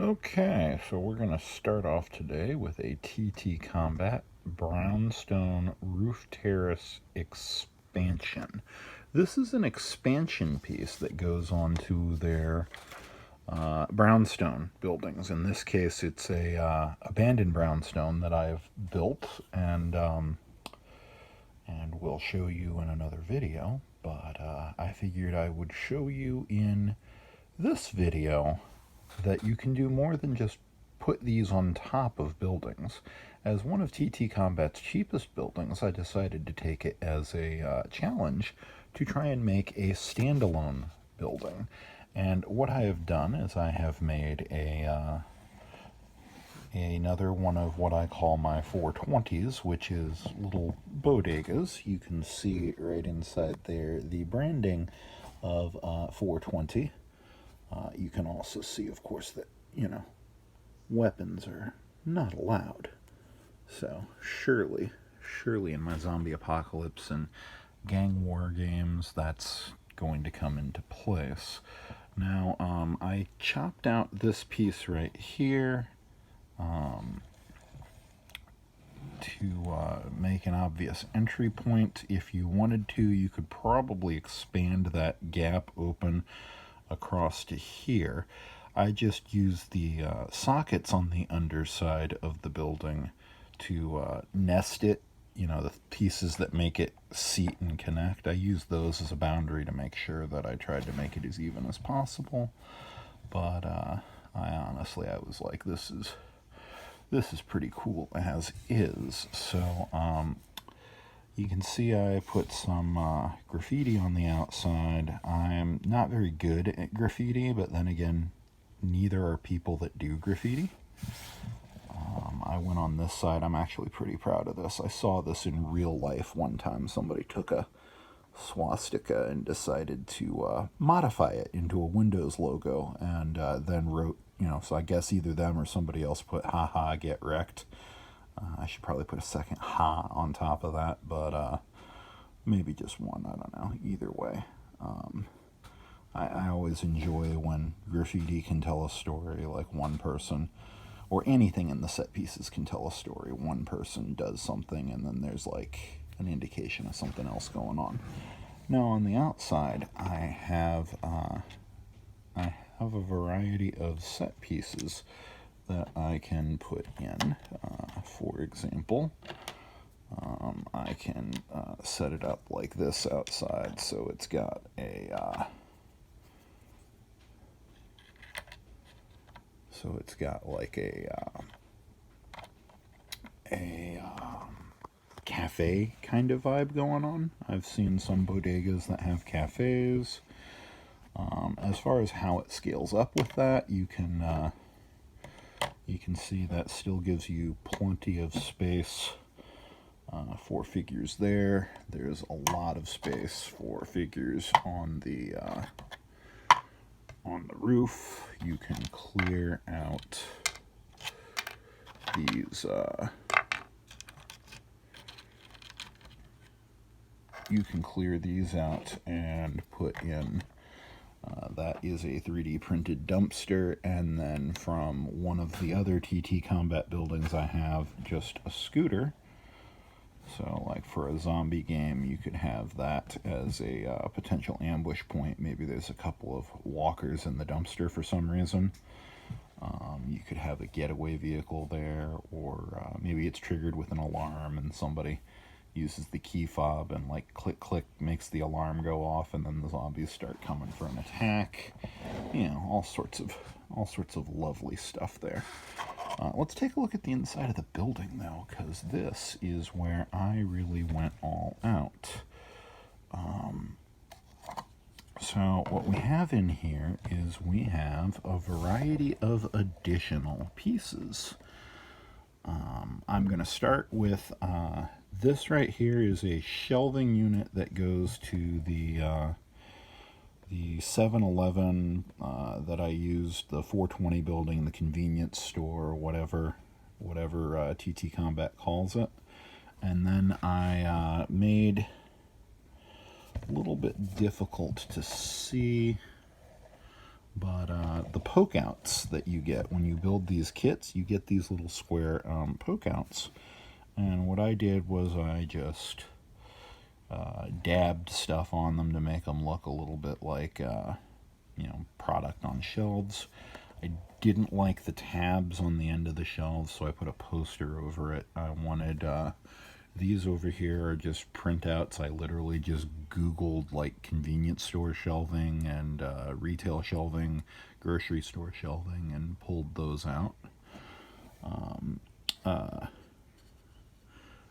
Okay, so we're going to start off today with a TTCombat Brownstone Roof Terrace Expansion. This is an expansion piece that goes onto their brownstone buildings. In this case, it's a abandoned brownstone that I've built and will show you in another video. But I figured I would show you in this video that you can do more than just put these on top of buildings. As one of TTCombat's cheapest buildings, I decided to take it as a challenge to try and make a standalone building. And what I have done is I have made another one of what I call my 420s, which is little bodegas. You can see right inside there the branding of 420. You can also see, of course, that, weapons are not allowed. So surely in my zombie apocalypse and gang war games, that's going to come into place. Now, I chopped out this piece right here to make an obvious entry point. If you wanted to, you could probably expand that gap open across to here. I just used the sockets on the underside of the building to nest it, the pieces that make it seat and connect. I used those as a boundary to make sure that I tried to make it as even as possible. But I was like, this is pretty cool as is. So you can see I put some graffiti on the outside. I'm not very good at graffiti, but then again, neither are people that do graffiti. I went on this side. I'm actually pretty proud of this. I saw this in real life one time. Somebody took a swastika and decided to modify it into a Windows logo and then wrote, so I guess either them or somebody else put, haha, get wrecked. I should probably put a second ha on top of that, but maybe just one, I don't know. Either way, I always enjoy when graffiti can tell a story, like one person, or anything in the set pieces can tell a story. One person does something and then there's like an indication of something else going on. Now on the outside, I have a variety of set pieces that I can put in. For example, I can set it up like this outside, so it's got like a cafe kind of vibe going on. I've seen some bodegas that have cafes. As far as how it scales up with that, you can see that still gives you plenty of space for figures there. There's a lot of space for figures on the roof. You can clear out these out and put in that is a 3D printed dumpster, and then from one of the other TTCombat buildings I have just a scooter. So like for a zombie game, you could have that as a potential ambush point. Maybe there's a couple of walkers in the dumpster for some reason. You could have a getaway vehicle there, or maybe it's triggered with an alarm and somebody uses the key fob and like click click makes the alarm go off, and then the zombies start coming for an attack. All sorts of lovely stuff there. Let's take a look at the inside of the building though, because this is where I really went all out. So what we have in here is we have a variety of additional pieces. I'm going to start with this right here is a shelving unit that goes to the 7-Eleven that I used, the 420 building, the convenience store, whatever TTCombat calls it. And then I made a little bit difficult to see But the poke outs that you get when you build these kits, you get these little square poke outs. And what I did was I just dabbed stuff on them to make them look a little bit like, product on shelves. I didn't like the tabs on the end of the shelves, so I put a poster over it. I wanted these over here are just printouts. I literally just Googled like convenience store shelving and retail shelving, grocery store shelving, and pulled those out.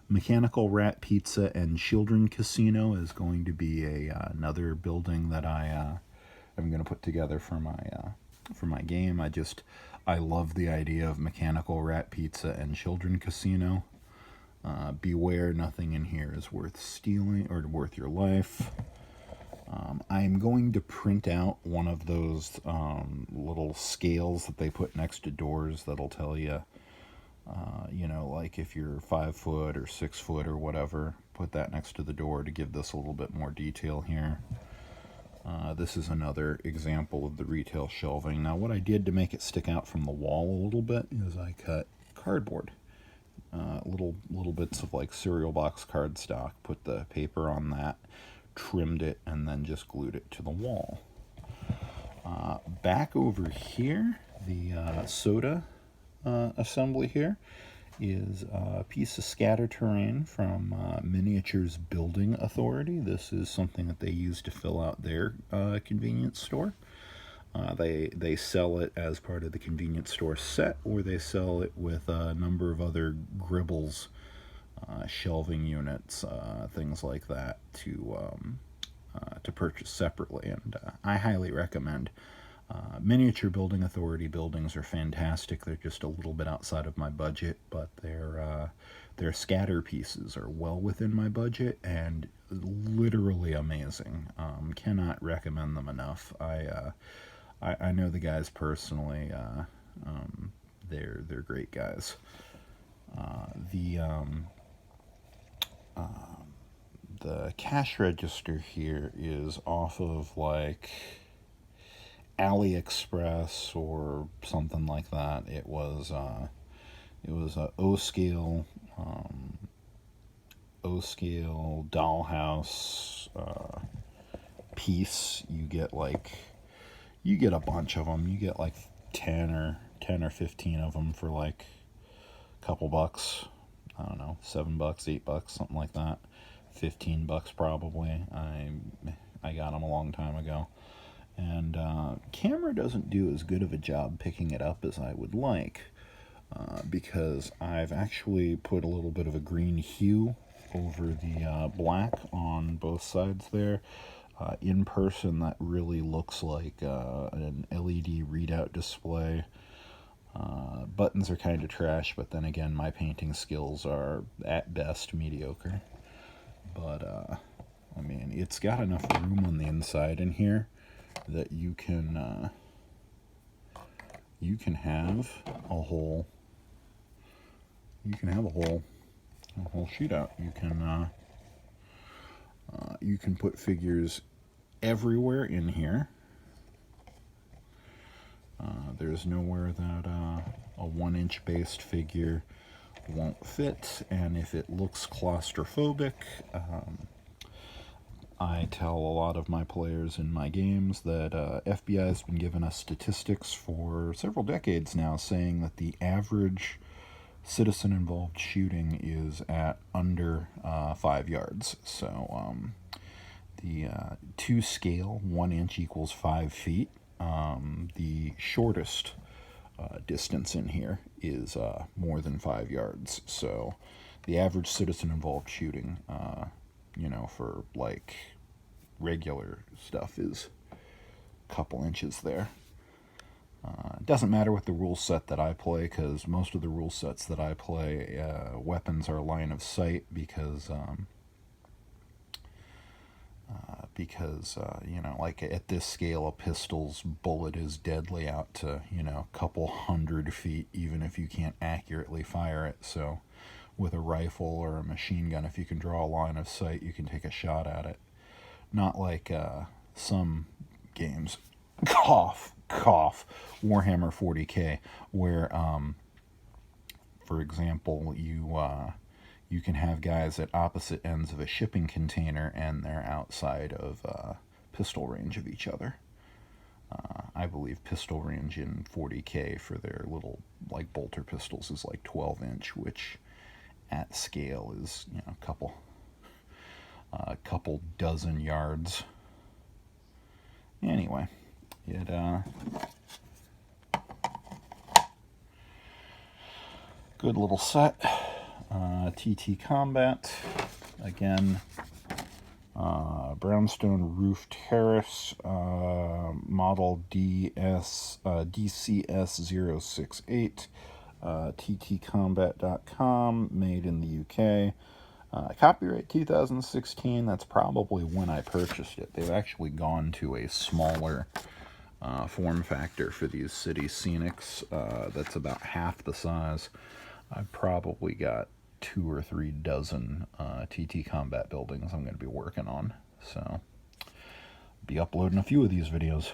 Mechanical Rat Pizza and Children Casino is going to be another building that I'm going to put together for my game. I love the idea of Mechanical Rat Pizza and Children Casino. Beware, nothing in here is worth stealing or worth your life. I'm going to print out one of those little scales that they put next to doors that'll tell you, like if you're 5 foot or 6 foot or whatever, put that next to the door to give this a little bit more detail here. This is another example of the retail shelving. Now, what I did to make it stick out from the wall a little bit is I cut cardboard. Little bits of like cereal box cardstock, put the paper on that, trimmed it, and then just glued it to the wall. Back over here, the soda assembly here is a piece of scatter terrain from Miniatures Building Authority. This is something that they use to fill out their convenience store. They sell it as part of the convenience store set, or they sell it with a number of other Gribbles, shelving units, things like that to purchase separately. And I highly recommend. Miniature Building Authority buildings are fantastic. They're just a little bit outside of my budget, but their scatter pieces are well within my budget and literally amazing. Cannot recommend them enough. I know the guys personally. They're great guys. The cash register here is off of like AliExpress or something like that. It was a O-scale dollhouse piece. You get a bunch of them. You get like 10 or 15 of them for like a couple bucks. I don't know, $7, $8, something like that. $15 probably. I got them a long time ago. And camera doesn't do as good of a job picking it up as I would like, because I've actually put a little bit of a green hue over the black on both sides there. In person, that really looks like an LED readout display. Buttons are kind of trash, but then again, my painting skills are at best mediocre. But it's got enough room on the inside in here that you can have a whole shootout. You can put figures everywhere in here. There's nowhere that a 1-inch based figure won't fit, and if it looks claustrophobic, I tell a lot of my players in my games that FBI has been giving us statistics for several decades now saying that the average citizen-involved shooting is at under 5 yards. So the 2 scale, 1 inch equals 5 feet. The shortest distance in here is more than 5 yards. So the average citizen-involved shooting, for like regular stuff is a couple inches there. It doesn't matter what the rule set that I play, because most of the rule sets that I play, weapons are line of sight because like at this scale, a pistol's bullet is deadly out to, a couple 100 feet, even if you can't accurately fire it. So with a rifle or a machine gun, if you can draw a line of sight, you can take a shot at it. Not like some games. Cough. cough, Warhammer 40K, where, for example, you can have guys at opposite ends of a shipping container and they're outside of pistol range of each other. I believe pistol range in 40K for their little, like, bolter pistols is like 12-inch, which at scale is, you know, a couple dozen yards. Anyway, good little set. TTCombat, again, Brownstone Roof Terrace, model DCS068, TTCombat.com, made in the UK. Copyright 2016, that's probably when I purchased it. They've actually gone to a smaller form factor for these city scenics that's about half the size. I've probably got 2 or 3 dozen TTCombat buildings I'm going to be working on, so be uploading a few of these videos.